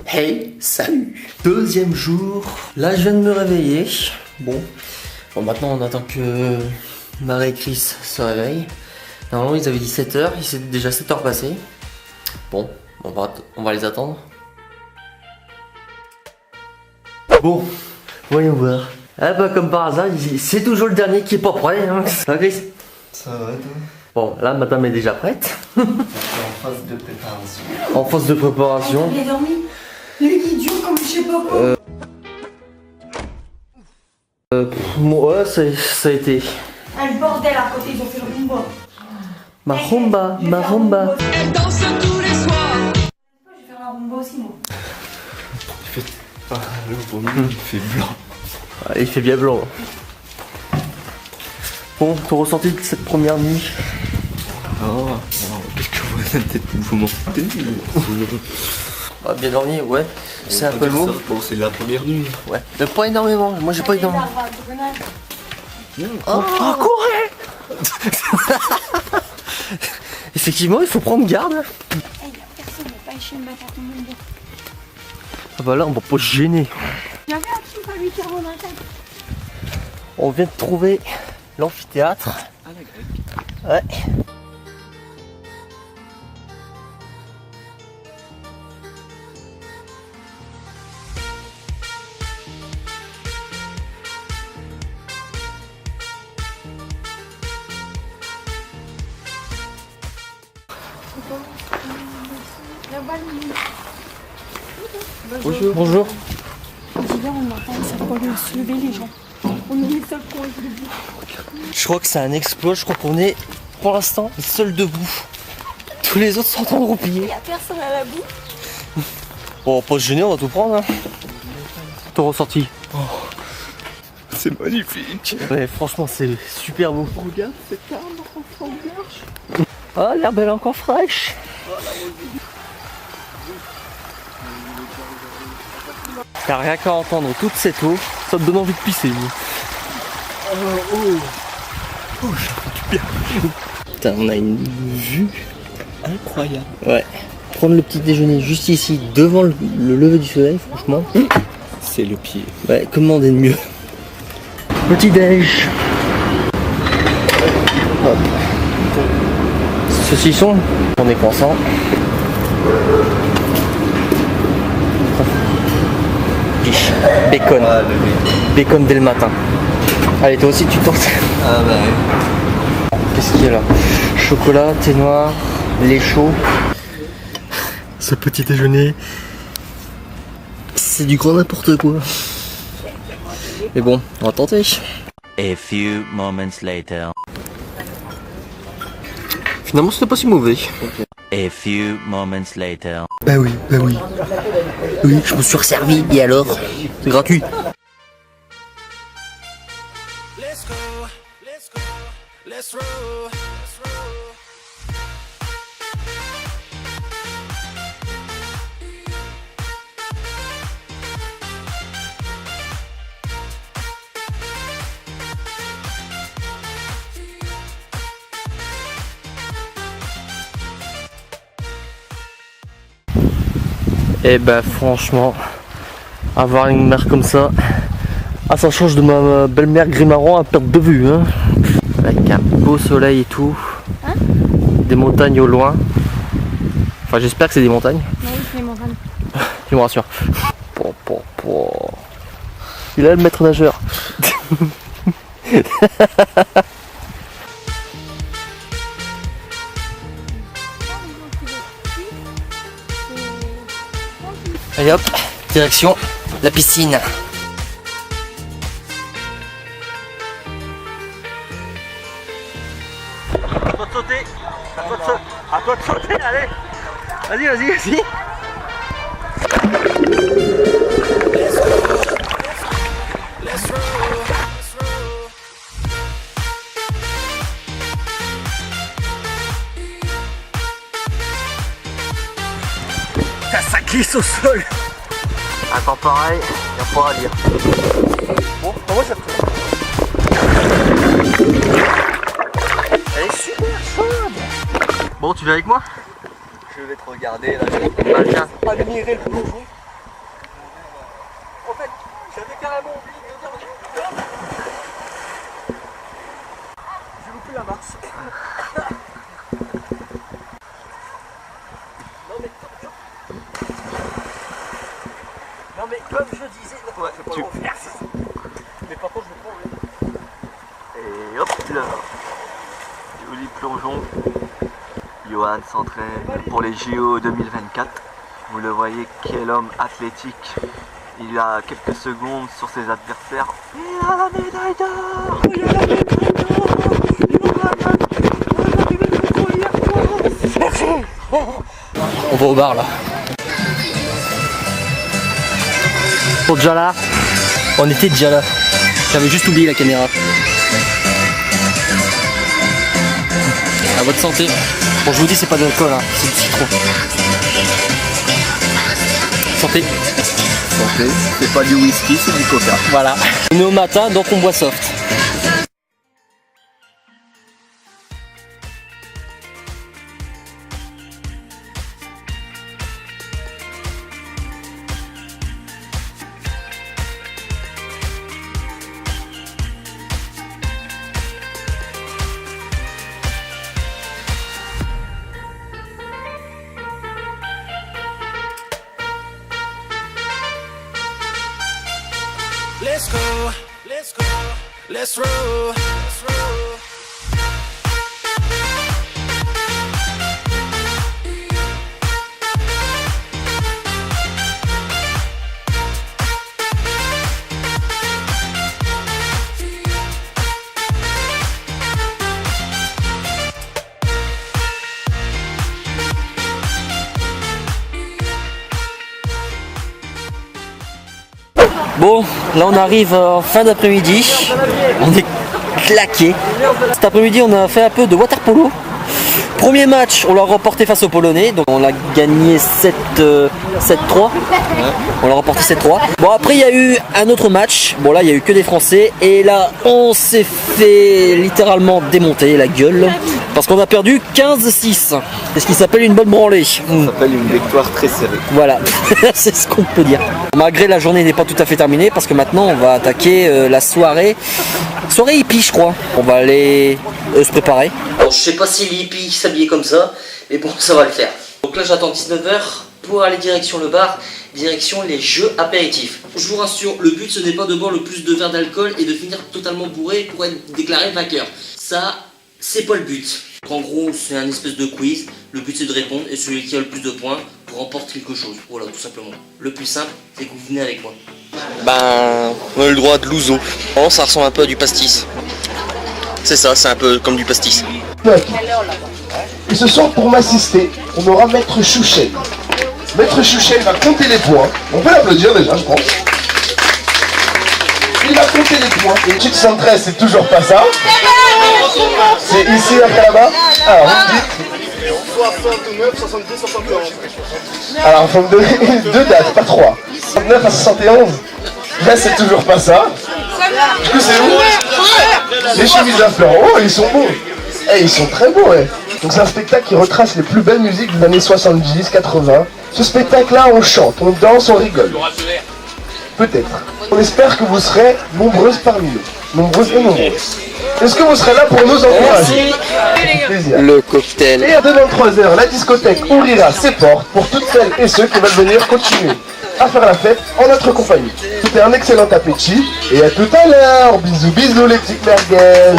Hey, salut. Deuxième jour. Là, je viens de me réveiller. Bon, maintenant on attend que Marie et Chris se réveillent. Normalement, ils avaient dit 7h. Il s'est déjà 7h passé. Bon, on va les attendre. Bon, voyons voir. Ah bah comme par hasard, c'est toujours le dernier qui est pas prêt. Hein. Ça va, Chris? Ça va, toi? Bon, là, madame est déjà prête. En phase de préparation. En phase de préparation. Il est dormi. Il est idiot comme je sais pas quoi. Ouais, ça a été. Ah, le bordel à côté, ils ont fait le rumba. Ma rumba. Elle danse tous les soirs. Je vais faire la rumba aussi, moi. Il fait blanc. Ah, il fait bien blanc. Bon, ton ressenti de cette première nuit? Oh, qu'est-ce que vous m'en foutez? Ah, bien dormi, ouais. C'est un peu lourd. Bon, c'est la première nuit. Ouais. Mais pas énormément, moi j'ai pas énormément. Oh, courez. Effectivement, il faut prendre garde. Hey, y'a personne, y'a pas échelle, ma tête, tout le monde. Ah bah là, on va pas se gêner. J'avais un truc à lui faire mon attaque. On vient de trouver l'amphithéâtre. Ah, la grecque. Ouais. Bonjour. Bonjour. Hier, on entend ça pour se lever les gens. On est les seuls qui ont été debout. Je crois que c'est un exploit, je crois qu'on est pour l'instant les seuls debout. Tous les autres sont en train de roupiller. Y'a personne à la boue. Bon, on va pas se gêner, on va tout prendre. Hein. Ton ressenti? C'est magnifique. Ouais, franchement, c'est super beau. Regarde cette arme en fond de gorge. Ah, l'herbe elle est encore fraîche. T'as rien qu'à entendre toute cette eau, ça te donne envie de pisser. Oh, ça fait du bien. Putain, on a une vue Incroyable. Ouais. Prendre le petit déjeuner juste ici, devant le lever du soleil, franchement. C'est le pied. Ouais, comment demander de mieux. Petit déj. Hop. Saucisson, on est croissant. Quiche, bacon. Ah, le bacon. Bacon dès le matin. Allez, toi aussi tu tentes. Ah, bah ouais. Qu'est-ce qu'il y a là? Chocolat, thé noir, lait chaud. Ce petit déjeuner, c'est du grand n'importe quoi. Mais bon, on va tenter. A few moments later. Finalement, c'était pas si mauvais. A few moments later. Bah oui. Oui, je me suis resservi, et alors? C'est gratuit. Et bah franchement, avoir une mer comme ça, ça change de ma belle-mère Grimaron à perte de vue. Hein. Avec un beau soleil et tout, Hein? des montagnes au loin. Enfin j'espère que c'est des montagnes, Oui, c'est les montagnes. tu me rassures. Il a le maître nageur. Allez hop, direction la piscine. À toi de sauter, à toi de sauter, allez. Vas-y. Ça glisse au sol. Un temps pareil, il n'y a pas à lire. Bon, moi ça te... Elle est super chaude. Bon, tu viens avec moi? Je vais te regarder là. Bah tiens. Admirer le plongeon. Non mais comme je disais, ouais, tu... mais par contre je me prends. Et hop là. Joli plongeon. Johan s'entraîne pour les JO 2024. Vous le voyez, quel homme athlétique. Il a quelques secondes sur ses adversaires. Il a la médaille d'or. Il a la médaille d'or. On va au bar là. Pour déjà là. On était déjà là. J'avais juste oublié la caméra. À votre santé. Bon, je vous dis, c'est pas d'alcool, hein, c'est du citron. Santé. Santé, c'est pas du whisky, c'est du coca. Voilà. On est au matin, donc on boit soft. Let's go, let's go, let's roll, let's roll. Bon, là on arrive en fin d'après-midi. On est claqué. Cet après-midi, on a fait un peu de water polo. Premier match, on l'a remporté face aux Polonais, donc on a gagné 7-3. On l'a remporté 7-3. Bon, après il y a eu un autre match. Bon, là il y a eu que des Français. Et là, on s'est fait littéralement démonter la gueule. Parce qu'on a perdu 15-6. C'est ce qui s'appelle une bonne branlée. Ça s'appelle une victoire très serrée. Voilà, c'est ce qu'on peut dire. Malgré la journée n'est pas tout à fait terminée, parce que maintenant on va attaquer la soirée. Soirée hippie, je crois. On va aller se préparer. Bon, je sais pas si les hippies s'habillaient comme ça, mais bon, ça va le faire. Donc là, j'attends 19h pour aller direction le bar, direction les jeux apéritifs. Je vous rassure, le but ce n'est pas de boire le plus de verres d'alcool et de finir totalement bourré pour être déclaré vainqueur. Ça, c'est pas le but. En gros, c'est un espèce de quiz. Le but c'est de répondre et celui qui a le plus de points remporte quelque chose. Voilà, tout simplement. Le plus simple, c'est que vous venez avec moi. Ben, on a le droit de l'ouzo. Oh, ça ressemble un peu à du pastis. C'est ça, c'est un peu comme du pastis. Et ce soir, pour m'assister, on aura Maître Chouchel. Maître Chouchel va compter les points. On peut l'applaudir déjà, je pense. Il va compter les points. Une petite 113, c'est toujours pas ça. C'est ici, après là-bas. Alors, vous dites. 69, 70, 71. Alors, il faut me donner deux dates, pas trois. 69 à 71. Là, c'est toujours pas ça. Du coup, c'est où? Les chemises à fleurs. Oh, ils sont beaux. Eh, ils sont très beaux, ouais. Donc, c'est un spectacle qui retrace les plus belles musiques des années 70, 80. Ce spectacle-là, on chante, on danse, on rigole. Peut-être. On espère que vous serez nombreuses parmi nous. Nombreuses et nombreuses. Est-ce que vous serez là pour nous encourager? Avec plaisir. Le cocktail. Et à 23h, la discothèque ouvrira ses portes pour toutes celles et ceux qui veulent venir continuer à faire la fête en notre compagnie. C'était un excellent appétit et à tout à l'heure. Bisous bisous les petites merguez.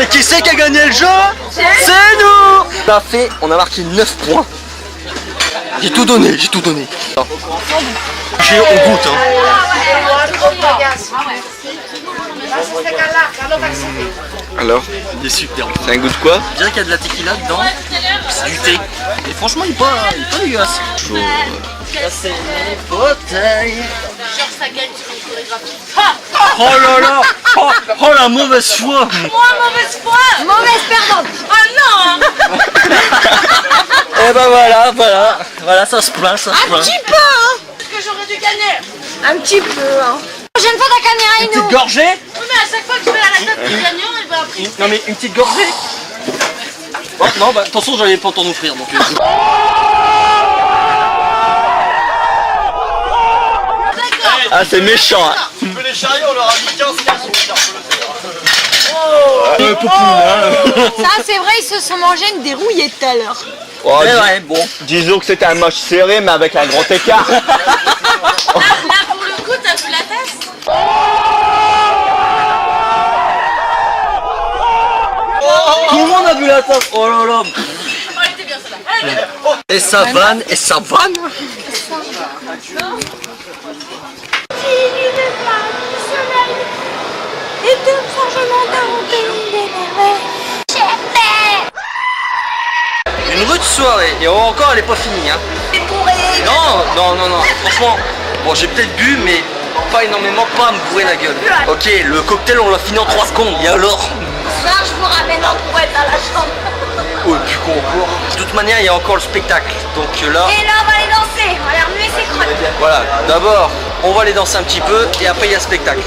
Et qui c'est qui a gagné le jeu? C'est nous! On a marqué 9 points. J'ai tout donné, j'ai tout donné. On goûte, hein. Alors, Il est super. c'est un goût de quoi? Je dirais qu'il y a de la tequila dedans, c'est du thé. Et franchement, il est pas dégueulasse. Ça c'est mes bouteilles. Genre ça gagne sur une chorégraphie. Oh là là, oh la mauvaise foi. Moi mauvaise foi. Mauvaise perdante. Ah non. Et ben voilà, ça se plaint, ça se Un plaint. petit peu hein. Parce que j'aurais dû gagner. Un petit peu hein. La prochaine fois ta caméra est nous. Petite gorgée? Oui mais à chaque fois que je vais à la tête du gagnant, elle va après. Non mais une petite gorgée? Oh, non, bah attention, j'allais pas t'en offrir donc. Ah, c'est méchant, hein. On fait les chariots, on leur a mis 15 cases. Ça, c'est vrai, ils se sont mangés une dérouillée tout à l'heure. Oh, bon. Disons que c'était un match serré, mais avec un grand écart. Là, pour le coup, t'as vu la tasse? Tout le monde a vu la tasse. Oh là là. Oh, elle était bien celle-là. Et ça vanne, et ça vanne. Et de forgement d'un pays d'énervé. Une rude soirée, et encore elle est pas finie hein. Non, franchement, bon j'ai peut-être bu mais pas énormément, pas à me bourrer la gueule. Ok, le cocktail on l'a fini en 3 secondes, et alors? Ce soir, je vous ramène en brouette à la chambre. Oh, et puis quoi encore? De toute manière, il y a encore le spectacle, donc là... Et là, on va aller danser, on va aller remuer ses crottes. Voilà, d'abord, on va aller danser un petit peu, et après il y a le spectacle.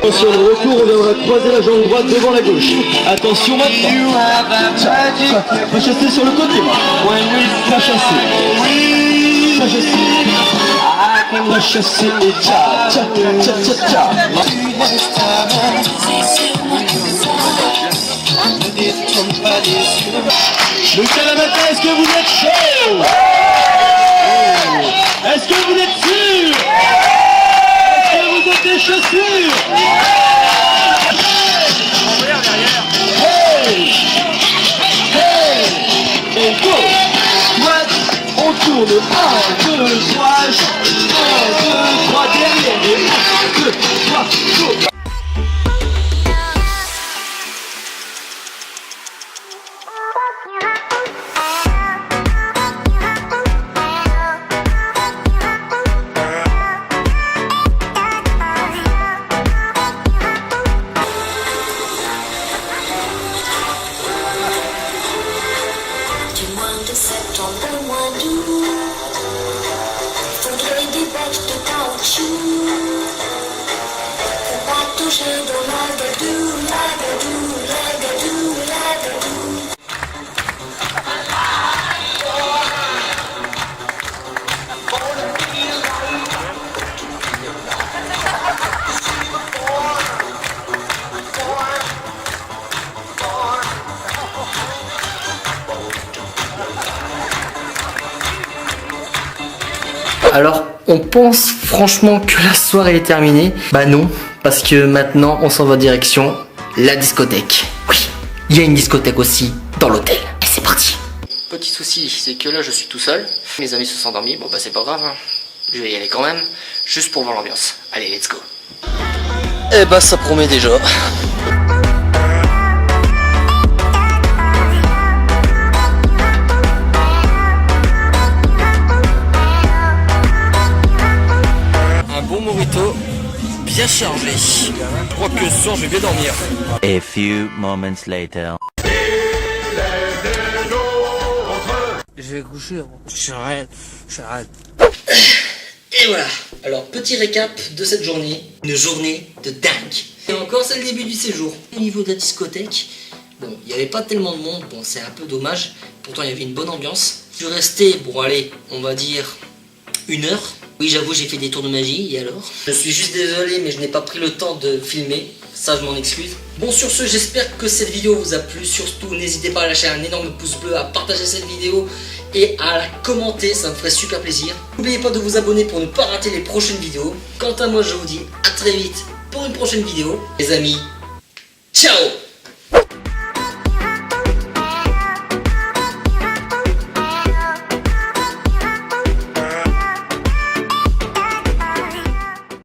Attention, le retour, on viendra croiser la jambe droite devant la gauche. Attention maintenant. Pas chasser sur le côté. Pas chasser. Pas chasser. Pas chasser et tcha, tcha, tcha, tcha, tcha. Le Kalamata, est-ce que vous êtes chaud? Est-ce que vous êtes sûr? Est-ce que vous êtes des chaussures? Hey! Hey! Et go! Droite, on tourne. 1, 2, 3, 1, 2, 3, derrière. Et 1, 2, 3, go! Du mois de septembre au mois d'août, faudrait des bêtes de caoutchouc pour patauger dans l'Agadou, l'Agadou, l'Agadou, l'Agadou. Alors, on pense franchement que la soirée est terminée. Bah non, parce que maintenant, on s'en va direction la discothèque. Oui, il y a une discothèque aussi dans l'hôtel. Et c'est parti. Petit souci, c'est que là, je suis tout seul. Mes amis se sont endormis. Bon bah c'est pas grave, hein. Je vais y aller quand même, juste pour voir l'ambiance. Allez, let's go. Eh bah ça promet déjà. Bon mojito, bien chargé. Je crois que ce soir je vais bien dormir. A few moments later. Je vais coucher, j'arrête. Et voilà. Alors petit récap de cette journée. Une journée de dingue. Et encore c'est le début du séjour. Au niveau de la discothèque, bon, il n'y avait pas tellement de monde, bon c'est un peu dommage. Pourtant il y avait une bonne ambiance. Je suis resté, bon allez, on va dire 1 heure. Oui, j'avoue, j'ai fait des tours de magie, et alors? Je suis juste désolé, mais je n'ai pas pris le temps de filmer. Ça, je m'en excuse. Bon, sur ce, j'espère que cette vidéo vous a plu. Surtout, n'hésitez pas à lâcher un énorme pouce bleu, à partager cette vidéo et à la commenter, ça me ferait super plaisir. N'oubliez pas de vous abonner pour ne pas rater les prochaines vidéos. Quant à moi, je vous dis à très vite pour une prochaine vidéo. Les amis, ciao!